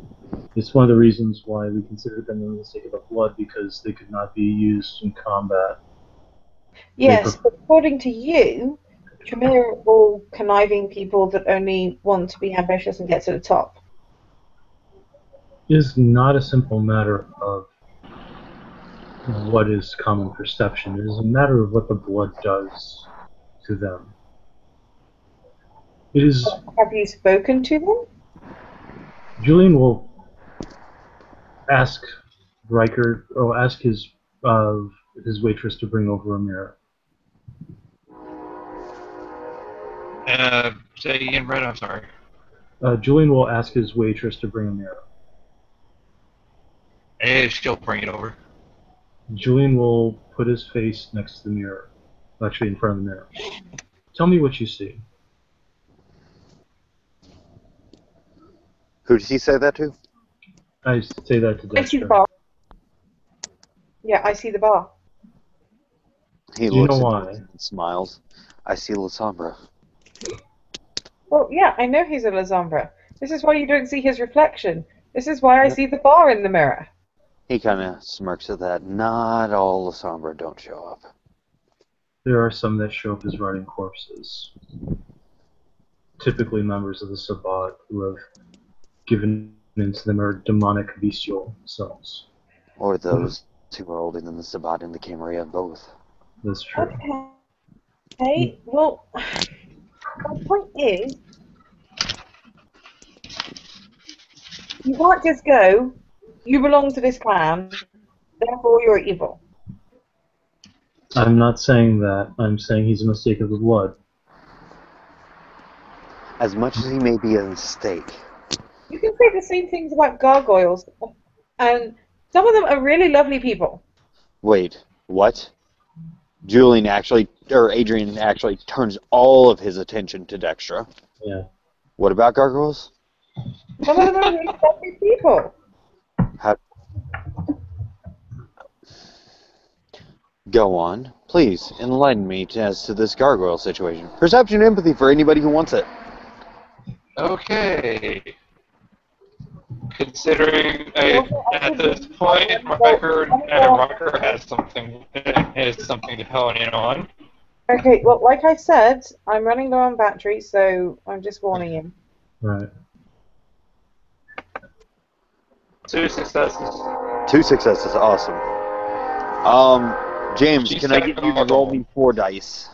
It's one of the reasons why we consider them in the sake of the blood, because they could not be used in combat. yes, but according to you, Tremere are all conniving people that only want to be ambitious and get to the top. It is not a simple matter of what is common perception. It is a matter of what the blood does to them. It is. Have you spoken to them? Julian will ask Riker, or ask his waitress to bring over a mirror. Say again, Brett, I'm sorry. Julian will ask his waitress to bring a mirror. She'll bring it over. Julian will put his face next to the mirror, actually in front of the mirror. Tell me what you see. Who does he say that to? I say that to I see the Dexter. bar. Yeah, I see the bar. He Do you looks know at why? Julian and smiles. I see La Sombra. Well, yeah, I know he's a La Sombra. This is why you don't see his reflection. This is why I see the bar in the mirror. He kind of smirks at that. Not all La Sombra don't show up. There are some that show up as rotting corpses. Typically members of the Sabbat who have given into them are demonic bestial selves. Or those who are older than the Sabbat and the Camarilla both. That's true. Okay, well, my point is, you can't just go, you belong to this clan, therefore you're evil. I'm not saying that. I'm saying he's a mistake of the blood. As much as he may be a mistake. You can say the same things about gargoyles, and some of them are really lovely people. Wait, what? Adrian actually turns all of his attention to Dextra. Yeah. What about gargoyles? Some of them are really lovely people. Go on. Please, enlighten me as to this gargoyle situation. Perception and empathy for anybody who wants it. Okay. Considering Also, I at could this be point, Riker has something to hone in on. Okay, well, like I said, I'm running low on battery, so I'm just warning you. Right. 2 successes. 2 successes, awesome. James, She can I said get you to roll gargle. me 4 dice?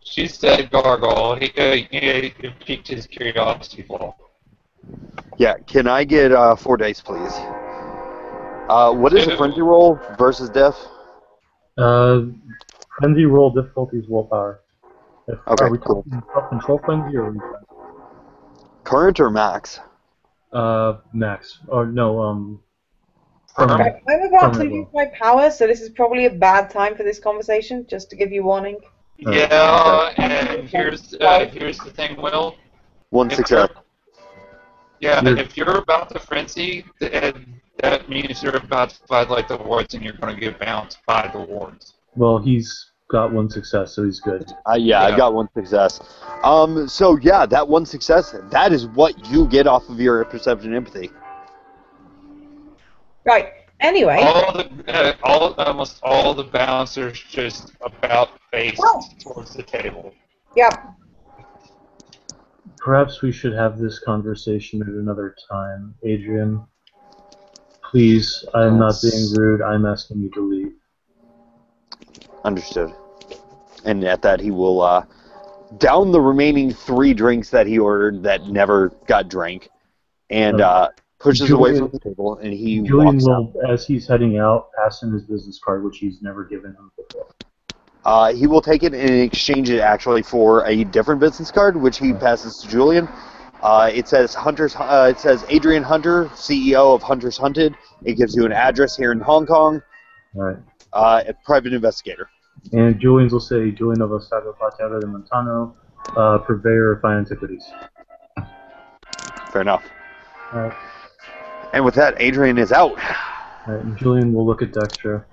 She said gargle. He piqued his curiosity ball. Yeah, can I get 4 dice, please? What is a 2. frenzy roll versus death? Frenzy roll difficulty is willpower. Okay, Are we cool. talking control frenzy or refrenzy? Current or max? Max. Or no, Permanent. permanent. I'm about to Permanent use will. my power, so this is probably a bad time for this conversation, just to give you warning. Yeah, and here's the thing, Will. 1 If success. if you're about to frenzy, that means you're about to violate the wards, and you're going to get bounced by the wards. Well, he's got 1 success, so he's good. Yeah, I got 1 success. So yeah, that 1 success, that is what you get off of your perception empathy. Right. Anyway, Almost all the bouncers just about faced towards the table. yeah. Perhaps we should have this conversation at another time. Adrian, please, I'm not being rude. I'm asking you to leave. Understood. And at that, he will down the remaining 3 drinks that he ordered that never got drank, and pushes away from the table, and he Julian walks out. will, as he's heading out, pass him his business card, which he's never given him before. He will take it and exchange it actually for a different business card, which he passes to Julian. It says It says Adrian Hunter, CEO of Hunters Hunted. It gives you an address here in Hong Kong. All right. A private investigator. And Julian's will say Julian Novostago Patera de Montano, purveyor of fine antiquities. Fair enough. All right. And with that, Adrian is out. All right. And Julian will look at Dexter.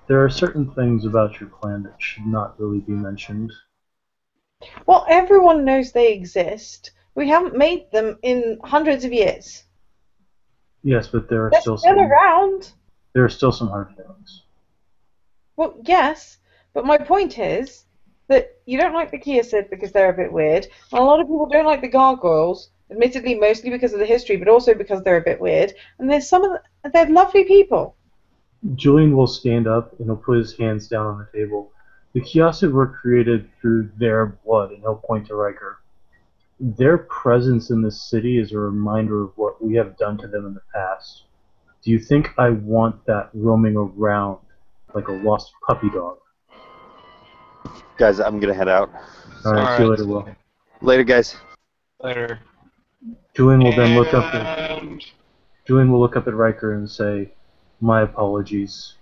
There are certain things about your plan that should not really be mentioned. Well, everyone knows they exist. We haven't made them in hundreds of years. Yes, but there are They're still still around. There are still some hard feelings. Well, yes, but my point is that you don't like the Kiasid because they're a bit weird, and a lot of people don't like the Gargoyles, admittedly mostly because of the history, but also because they're a bit weird, and there's they're lovely people. Julian will stand up and he'll put his hands down on the table. The Kiasid were created through their blood, and he'll point to Riker. Their presence in this city is a reminder of what we have done to them in the past. Do you think I want that roaming around like a lost puppy dog? Guys, I'm going to head out. Alright, see you later, Will. Later, guys. Later. Julian will then look up at Riker and say, "My apologies."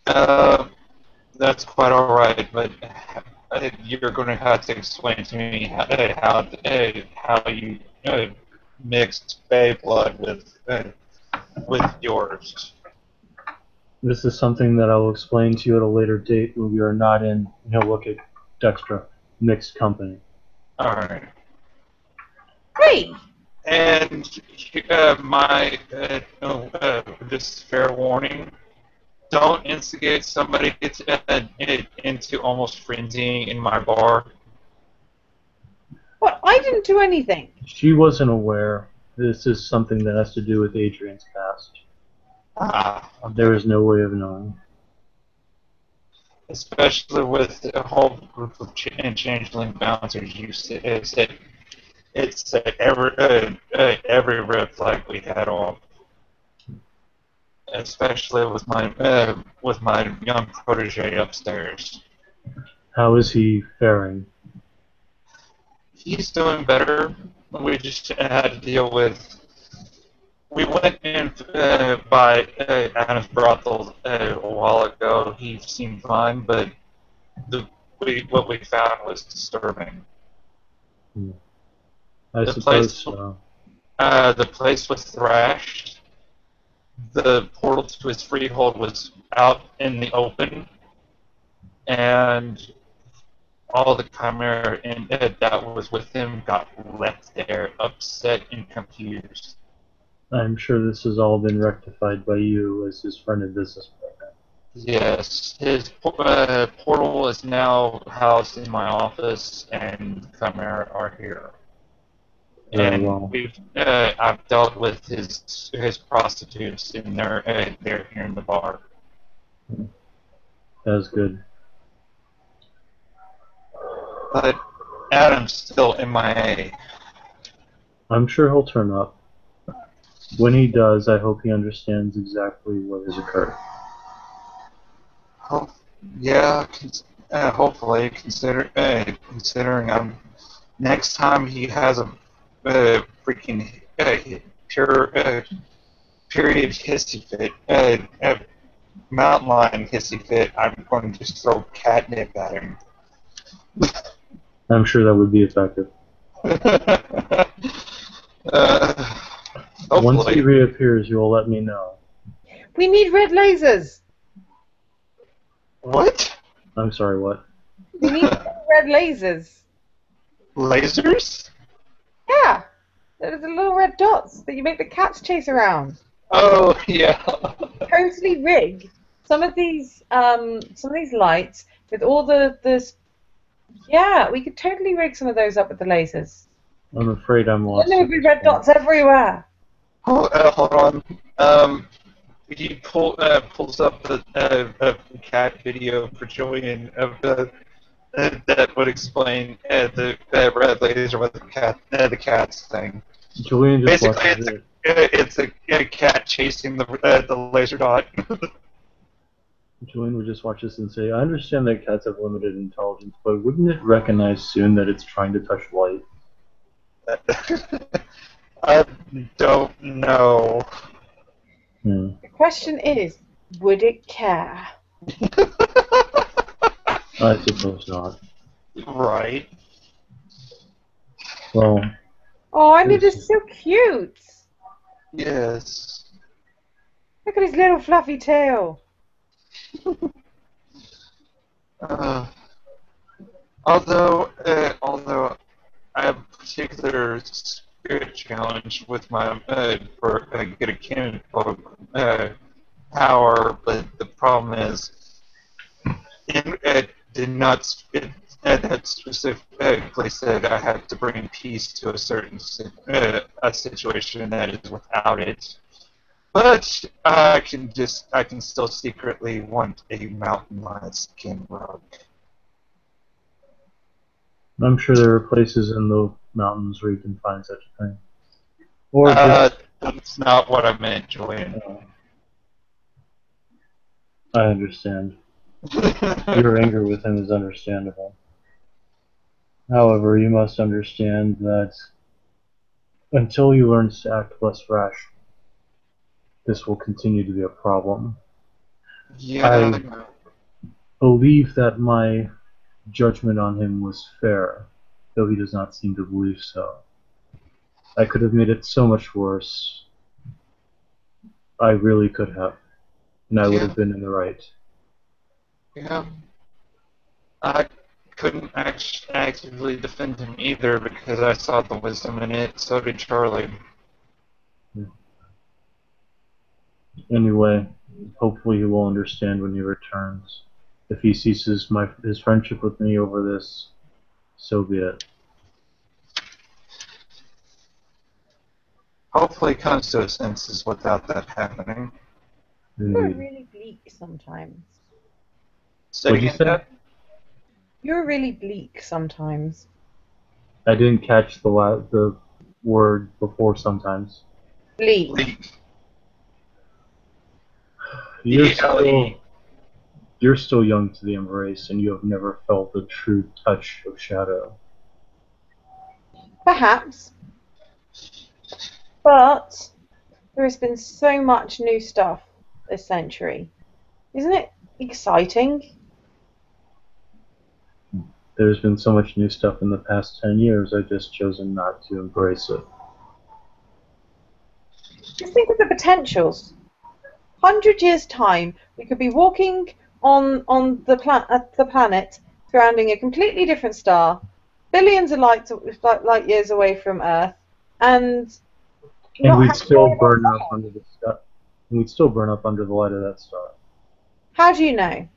That's quite all right, but you're going to have to explain to me how you mixed Bay blood with yours. This is something that I will explain to you at a later date when we are not in, look at Dextra, mixed company. All right. Great. And just fair warning: don't instigate somebody into almost frenzying in my bar. Well, I didn't do anything. She wasn't aware. This is something that has to do with Adrian's past. There is no way of knowing. Especially with a whole group of changeling bouncers, you said it's every red flag we had off. Especially with my young protege upstairs. How is he faring? He's doing better. We just had to deal with. We went in by Adam's brothel a while ago. He seemed fine, but what we found was disturbing. I suppose so. The place was thrashed. The portal to his freehold was out in the open, and all the Chimera that was with him got left there, upset and confused. I'm sure this has all been rectified by you as his friend and business partner. Yes, his portal is now housed in my office, and Chimera are here. Very And well. I've dealt with his prostitutes, and they're here in the bar. That's good. But Adam's still MIA. I'm sure he'll turn up. When he does, I hope he understands exactly what has occurred. Oh, yeah, hopefully, considering next time he has a freaking pure period hissy fit, mountain lion hissy fit, I'm going to just throw catnip at him. I'm sure that would be effective. Once he Hopefully. reappears, you will let me know. We need red lasers. What? I'm sorry, what? We need red lasers. Lasers? Yeah. There's the little red dots that you make the cats chase around. Oh, yeah. Totally rig some of these lights with all the yeah, we could totally rig some of those up with the lasers. I'm afraid I'm Then lost. there would be red dots everywhere. Hold on. He pulls up a cat video for Julian of that would explain the red laser with the cats thing. Julian just Basically, watches it. it's a cat chasing the laser dot. Julian would just watch this and say, I understand that cats have limited intelligence, but wouldn't it recognize soon that it's trying to touch light? I don't know. Hmm. The question is, would it care? I suppose not. Right. Well, Oh, and it is so cute. Yes. Look at his little fluffy tail. Although I have a particular spirit challenge with my for get a cannon power, but the problem is it did not. It had specifically said I have to bring peace to a certain a situation that is without it. But I can still secretly want a mountain lion skin rug. I'm sure there are places in the mountains where you can find such a thing. Or just, That's not what I meant, Julian. I understand. Your anger with him is understandable. However, you must understand that until he learns to act less rash, this will continue to be a problem. Yeah. I believe that my judgment on him was fair, though he does not seem to believe so. I could have made it so much worse. I really could have, and I would have been in the right. Yeah. I couldn't actively defend him either because I saw the wisdom in it. So did Charlie. Anyway, hopefully he will understand when he returns. If he ceases his friendship with me over this, so be it. Hopefully, he comes to his senses without that happening. You're Indeed. really bleak sometimes. Say What'd you again, say? Dad? You're really bleak sometimes. I didn't catch the word before sometimes. Bleak. Leak. You're E-L-E. still young to the embrace, and you have never felt the true touch of shadow. Perhaps. But there has been so much new stuff this century. Isn't it exciting? There's been so much new stuff in the past 10 years, I've just chosen not to embrace it. Just think of the potentials. 100 years' time, we could be walking on the planet surrounding a completely different star, billions of light years away from Earth, and And not we'd have still to- burn up under the stuff. We'd still burn up under the light of that star. How do you know?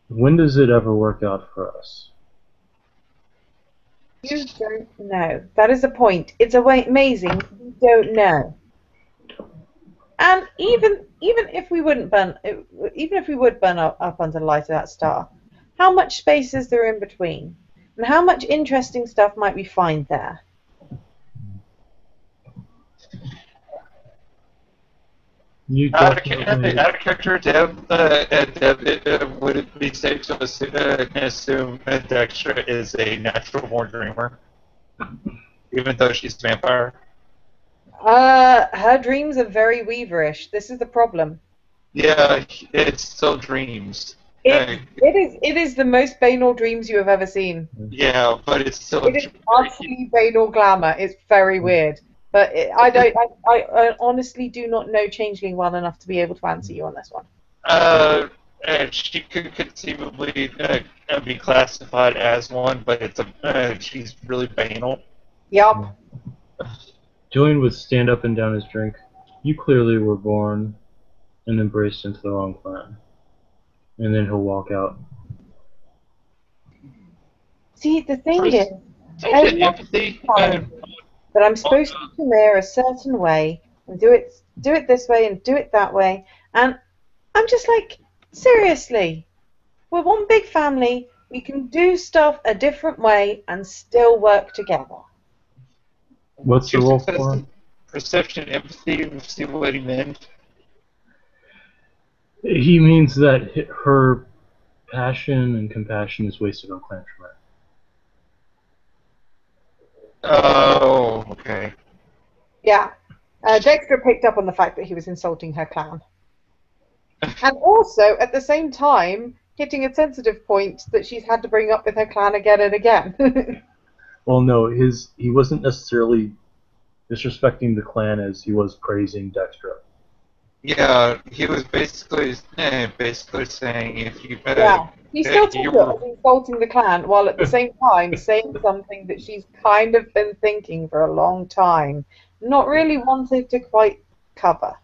When does it ever work out for us? You don't know. That is the point. It's amazing. You don't know. And even if we wouldn't burn, even if we would burn up under the light of that star, how much space is there in between? And how much interesting stuff might we find there? You Out of definitely. character, would it be safe to assume that Dexter is a natural-born dreamer, even though she's a vampire? Her dreams are very weaverish. This is the problem. Yeah, it's still dreams. It is the most banal dreams you have ever seen. Yeah, but it's still. It is utterly banal glamour. It's very weird. But I honestly do not know Changeling well enough to be able to answer you on this one. She could conceivably be classified as one, but she's really banal. Yup. Julian would stand up and down his drink. You clearly were born and embraced into the wrong clan. And then he'll walk out. See, the thing First- is, Take empathy. that I'm supposed to premiere a certain way and do it this way and do it that way, and I'm just like, seriously, we're one big family. We can do stuff a different way and still work together. What's the role for? Perception, empathy, see what he meant. He means that her passion and compassion is wasted on Clan Tremere. Oh, okay. Yeah. Dexter picked up on the fact that he was insulting her clan. And also, at the same time, hitting a sensitive point that she's had to bring up with her clan again and again. Well, no, he wasn't necessarily disrespecting the clan as he was praising Dexter. Yeah, he was basically saying if you Yeah. He still took you it were- as insulting the clan, while at the same time saying something that she's kind of been thinking for a long time, not really wanted to quite cover.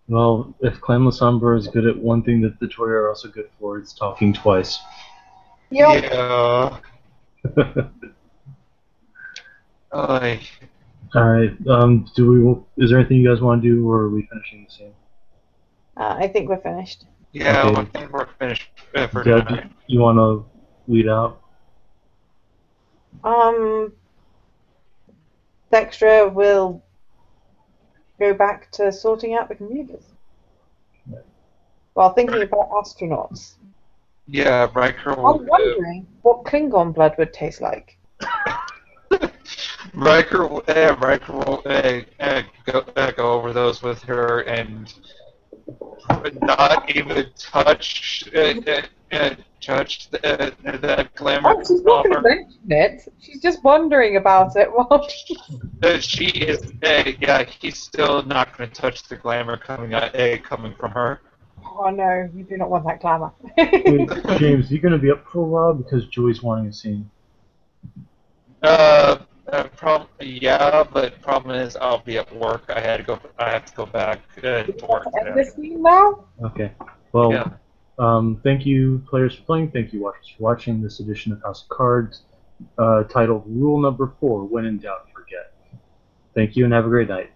Well, if Clan Lasombra is good at one thing that the Tory are also good for, it's talking twice. Yep. Yeah. Oy. Alright, is there anything you guys want to do, or are we finishing the scene? I think we're finished. Yeah, Okay. I think we're finished for Deb, tonight. you want to lead out? Dexter will go back to sorting out the computers while thinking about astronauts. Yeah, Riker will. I'm wondering what Klingon blood would taste like. Riker will go over those with her and not even touch that glamour. Oh, she's not going to mention it. She's just wondering about it. Well, She is. He's still not going to touch the glamour coming from her. oh no, you do not want that glamour. Wait, James, you going to be up for a while because Joy's wanting a scene? Yeah, but problem is I'll be at work. I have to go back to work. End this scene now? Okay. Well, Yeah. Thank you, players, for playing. Thank you, watchers, for watching this edition of House of Cards, titled Rule Number 4: When in Doubt, Forget. Thank you, and have a great night.